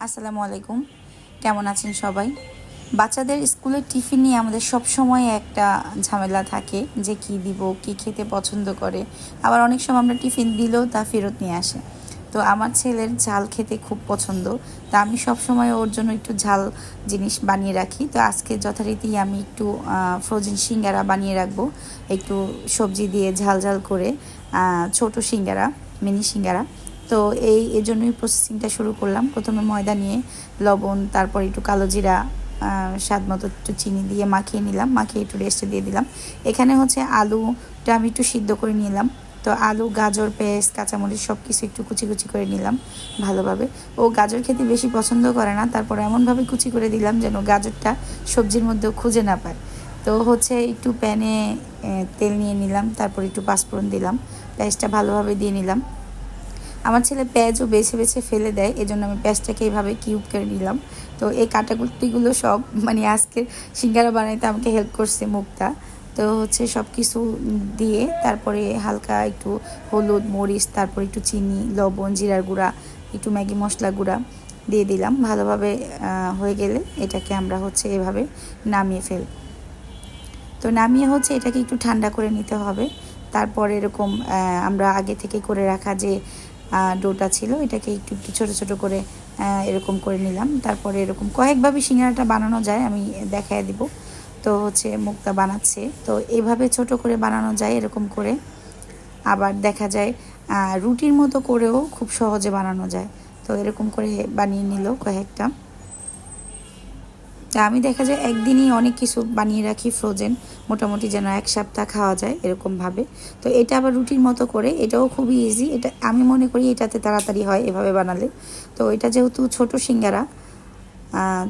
আসসালামু আলাইকুম। কেমন আছেন সবাই? বাচ্চাদের স্কুলের টিফিন নিয়ে আমাদের সব সময় একটা ঝামেলা থাকে যে কি দিব, কি খেতে পছন্দ করে। আবার অনেক সময় আমরা টিফিন দিলেও তা ফেরত নিয়ে আসে। তো আমার ছেলের ঝাল খেতে খুব পছন্দ। তা আমি সব সময় ওর জন্য একটু ঝাল জিনিস বানিয়ে রাখি। তো আজকে যথারীতি আমি একটু ফ্রোজেন সিঙ্গারা বানিয়ে রাখবো, একটু সবজি দিয়ে ঝাল ঝাল করে, ছোট সিঙ্গারা, মিনি সিঙ্গারা। তো এই জন্যই প্রসেসিংটা শুরু করলাম। প্রথমে ময়দা নিয়ে লবণ, তারপর একটু কালো জিরা, স্বাদ মতো একটু চিনি দিয়ে মাখিয়ে নিলাম, মাখিয়ে একটু রেস্টে দিয়ে দিলাম। এখানে হচ্ছে আলুটা আমি একটু সিদ্ধ করে নিলাম। তো আলু, গাজর, পেঁয়াজ, কাঁচামরিচ সব কিছু একটু কুচি কুচি করে নিলাম ভালোভাবে। ও গাজর খেতে বেশি পছন্দ করে না, তারপর এমনভাবে কুচি করে দিলাম যেন গাজরটা সবজির মধ্যেও খুঁজে না পায়। তো হচ্ছে একটু প্যানে তেল নিয়ে নিলাম, তারপর একটু পাঁচফোড়ন দিলাম, পেঁয়াজটা ভালোভাবে দিয়ে নিলাম। আমার ছেলে পেঁয়াজও বেছে বেছে ফেলে দেয়, এজন্য আমি পেঁয়াজটাকে এইভাবে কিউব করে নিলাম। তো এই কাটাকুটিগুলো সব আজকের সিঙ্গারা বানাইতে আমাকে হেল্প করছে মুক্তা। তো হচ্ছে সব কিছু দিয়ে তারপরে হালকা একটু হলুদ, মরিচ, তারপর একটু চিনি, লবণ, জিরার গুঁড়া, একটু ম্যাগি মশলা গুঁড়া দিয়ে দিলাম। ভালোভাবে হয়ে গেলে এটাকে আমরা হচ্ছে এভাবে নামিয়ে ফেলব। তো নামিয়ে হচ্ছে এটাকে একটু ঠান্ডা করে নিতে হবে। তারপর এরকম আমরা আগে থেকে করে রাখা যে ডোটা ছিল এটাকে একটু একটু ছোটো ছোটো করে এরকম করে নিলাম। তারপরে এরকম কয়েকভাবে সিঙ্গারাটা বানানো যায়, আমি দেখায় দিব। তো হচ্ছে মুক্তা বানাচ্ছে, তো এইভাবে ছোট করে বানানো যায় এরকম করে। আবার দেখা যায় রুটির মতো করেও খুব সহজে বানানো যায়। তো এরকম করে বানিয়ে নিল কয়েকটা। তা আমি দেখা যায় একদিনই অনেক কিছু বানিয়ে রাখি ফ্রোজেন, মোটামুটি যেন এক সপ্তাহ খাওয়া যায় এরকমভাবে। তো এটা আবার রুটির মতো করে, এটাও খুবই ইজি। এটা আমি মনে করি এটাতে তাড়াতাড়ি হয় এভাবে বানালে। তো এটা যেহেতু ছোট সিঙ্গারা,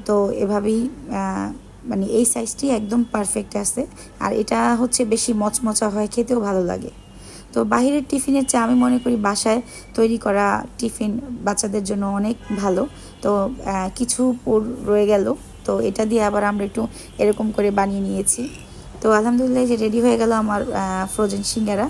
তো এভাবেই এই সাইজটি একদম পারফেক্ট আছে। আর এটা হচ্ছে বেশি মচমচা হয়, খেতেও ভালো লাগে। তো বাহিরের টিফিনের চেয়ে আমি মনে করি বাসায় তৈরি করা টিফিন বাচ্চাদের জন্য অনেক ভালো। তো কিছু রয়ে গেল, তো এটা দিয়ে আবার আমরা একটু এরকম করে বানিয়ে নিয়েছি। তো আলহামদুলিল্লাহ যে রেডি হয়ে গেল আমার ফ্রোজেন সিঙ্গারা।